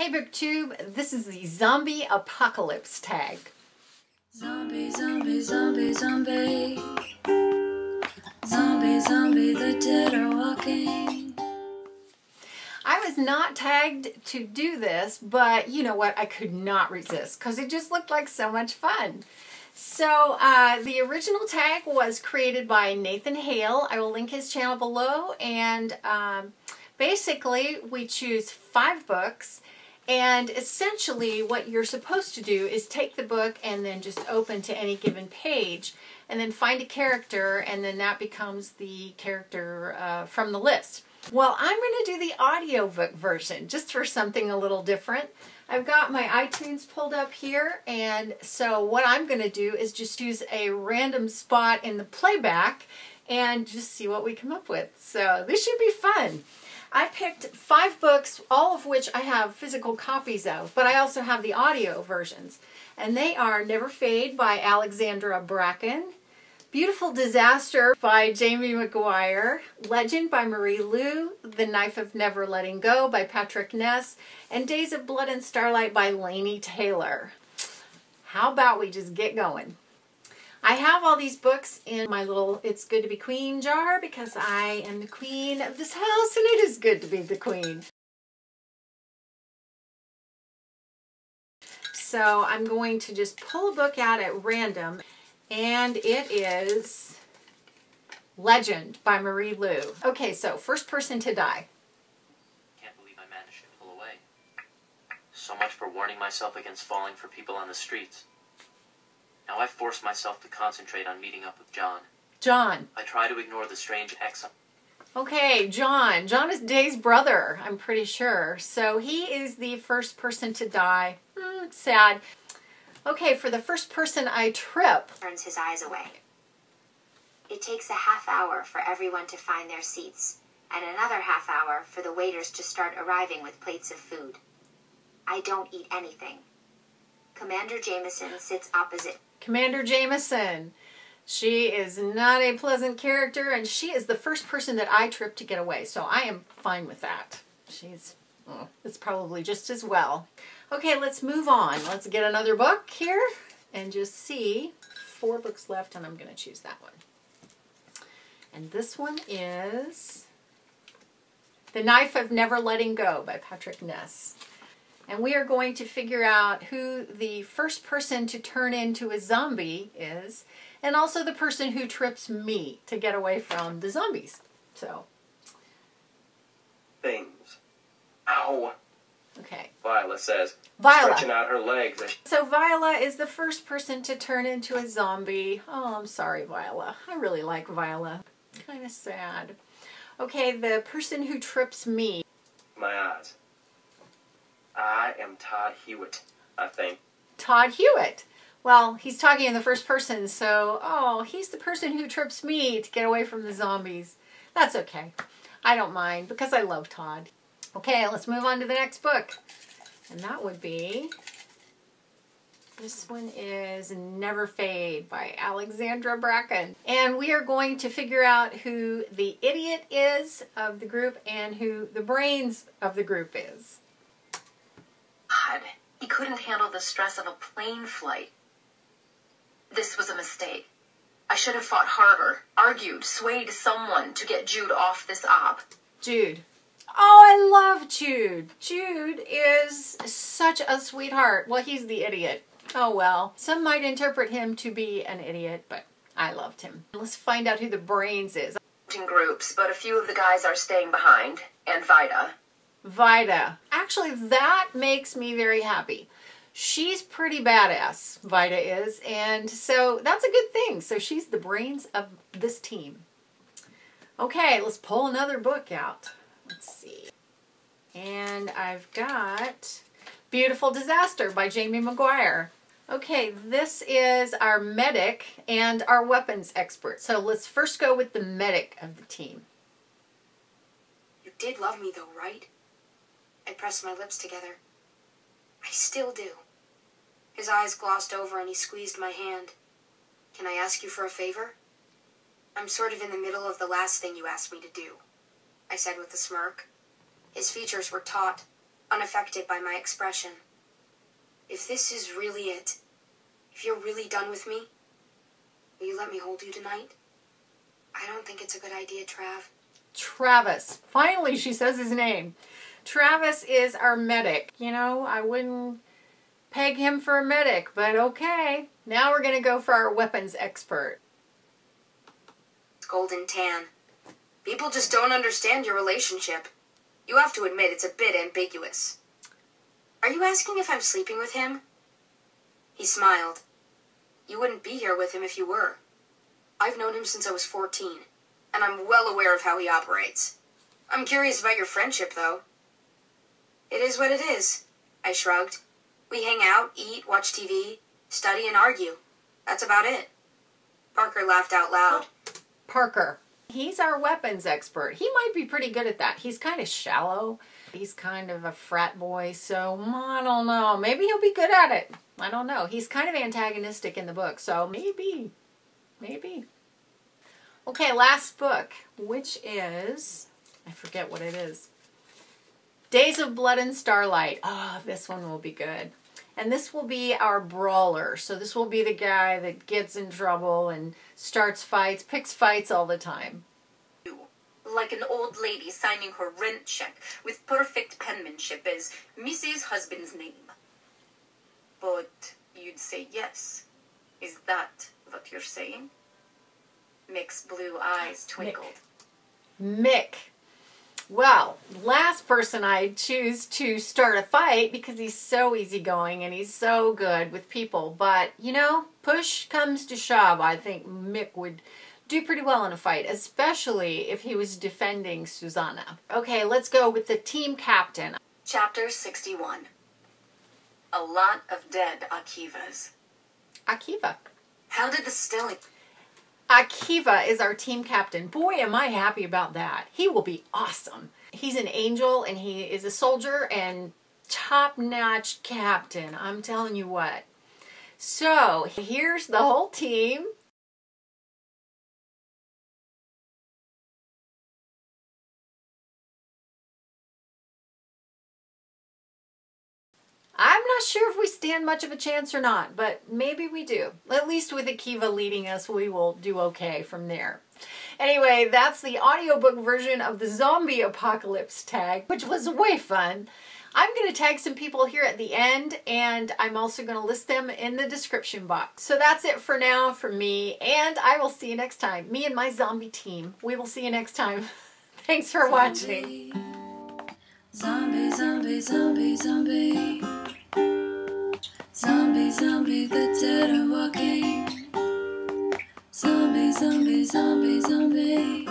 Hey BookTube, this is the Zombie Apocalypse tag. Zombie, zombie, zombie, zombie. Zombie, zombie, the dead are walking. I was not tagged to do this, but you know what? I could not resist because it just looked like so much fun. So the original tag was created by Nathan Hale. I will link his channel below, and basically we choose 5 books. And essentially what you're supposed to do is take the book and then just open to any given page and then find a character, and then that becomes the character from the list. Well, I'm going to do the audiobook version just for something a little different. I've got my iTunes pulled up here, and so what I'm going to do is just use a random spot in the playback and just see what we come up with. So this should be fun. I picked 5 books, all of which I have physical copies of, but I also have the audio versions. And they are Never Fade by Alexandra Bracken, Beautiful Disaster by Jamie McGuire, Legend by Marie Lu, The Knife of Never Letting Go by Patrick Ness, and Days of Blood and Starlight by Laini Taylor. How about we just get going? I have all these books in my little It's Good to Be Queen jar because I am the queen of this house and it is good to be the queen. So I'm going to just pull a book out at random, and it is Legend by Marie Lu. Okay, so First Person to Die. Can't believe I managed to pull away. So much for warning myself against falling for people on the streets. Now I force myself to concentrate on meeting up with John. John. I try to ignore the strange ex. Okay, John. John is Day's brother, I'm pretty sure. So he is the first person to die. Sad. Okay, for the first person I trip. Turns his eyes away. It takes a half hour for everyone to find their seats, and another half hour for the waiters to start arriving with plates of food. I don't eat anything. Commander Jameson sits opposite. Commander Jameson. She is not a pleasant character, and she is the first person that I trip to get away, so I am fine with that. It's probably just as well. Okay, let's move on. Let's get another book here and just see. 4 books left, and I'm going to choose that one. And this one is The Knife of Never Letting Go by Patrick Ness. And we are going to figure out who the first person to turn into a zombie is, and also the person who trips me to get away from the zombies. So. Things. Ow. Okay. Viola says, Viola. stretching out her legs. So Viola is the first person to turn into a zombie. Oh, I'm sorry, Viola. I really like Viola. Kind of sad. Okay, the person who trips me. My eyes. I am Todd Hewitt, I think. Todd Hewitt. Well, he's talking in the first person, so, oh, he's the person who trips me to get away from the zombies. That's okay. I don't mind because I love Todd. Okay, let's move on to the next book. And that would be, this one is Never Fade by Alexandra Bracken. And we are going to figure out who the idiot is of the group and who the brains of the group is. God, he couldn't handle the stress of a plane flight. This was a mistake. I should have fought harder, argued, swayed someone to get Jude off this op. Jude. Oh, I love Jude. Jude is such a sweetheart. Well, he's the idiot. Oh, well. Some might interpret him to be an idiot, but I loved him. Let's find out who the brains is. In groups, but a few of the guys are staying behind, and Vida. Vida. Actually, that makes me very happy. She's pretty badass, Vida is, and so that's a good thing. So she's the brains of this team. Okay, let's pull another book out. Let's see. And I've got Beautiful Disaster by Jamie McGuire. Okay, this is our medic and our weapons expert. So let's first go with the medic of the team. You did love me though, right? I pressed my lips together. I still do. His eyes glossed over and he squeezed my hand. Can I ask you for a favor? I'm sort of in the middle of the last thing you asked me to do, I said with a smirk. His features were taut, unaffected by my expression. If this is really it, if you're really done with me, will you let me hold you tonight? I don't think it's a good idea, Trav. Travis. Finally, she says his name. Travis is our medic. You know, I wouldn't peg him for a medic, but okay. Now we're going to go for our weapons expert. Golden tan. People just don't understand your relationship. You have to admit it's a bit ambiguous. Are you asking if I'm sleeping with him? He smiled. You wouldn't be here with him if you were. I've known him since I was 14, and I'm well aware of how he operates. I'm curious about your friendship, though. It is what it is, I shrugged. We hang out, eat, watch TV, study, and argue. That's about it. Parker laughed out loud. Parker. He's our weapons expert. He might be pretty good at that. He's kind of shallow. He's kind of a frat boy, so I don't know. Maybe he'll be good at it. I don't know. He's kind of antagonistic in the book, so maybe. Maybe. Okay, last book, which is, I forget what it is. Days of Blood and Starlight. Oh, this one will be good. And this will be our brawler. So this will be the guy that gets in trouble and starts fights, picks fights all the time. Like an old lady signing her rent check with perfect penmanship as Mrs. Husband's name. But you'd say yes. Is that what you're saying? Mick's blue eyes twinkled. Mick. Well, last person I'd choose to start a fight because he's so easygoing and he's so good with people. But, you know, push comes to shove. I think Mick would do pretty well in a fight, especially if he was defending Susanna. Okay, let's go with the team captain. Chapter 61. A lot of dead AKIVAs. AKIVA. How did the Stelling... AKIVA is our team captain. Boy, am I happy about that. He will be awesome. He's an angel and he is a soldier and top-notch captain. I'm telling you what. So, here's the whole team. I'm not sure if we stand much of a chance or not, but maybe we do. At least with AKIVA leading us, we will do okay from there. Anyway, that's the audiobook version of the zombie apocalypse tag, which was way fun. I'm going to tag some people here at the end, and I'm also going to list them in the description box. So that's it for now for me, and I will see you next time. Me and my zombie team. We will see you next time. Thanks for watching. Zombie, zombie, zombie, zombie. Zombie, zombie, the dead are walking. Zombie, zombie, zombie, zombie.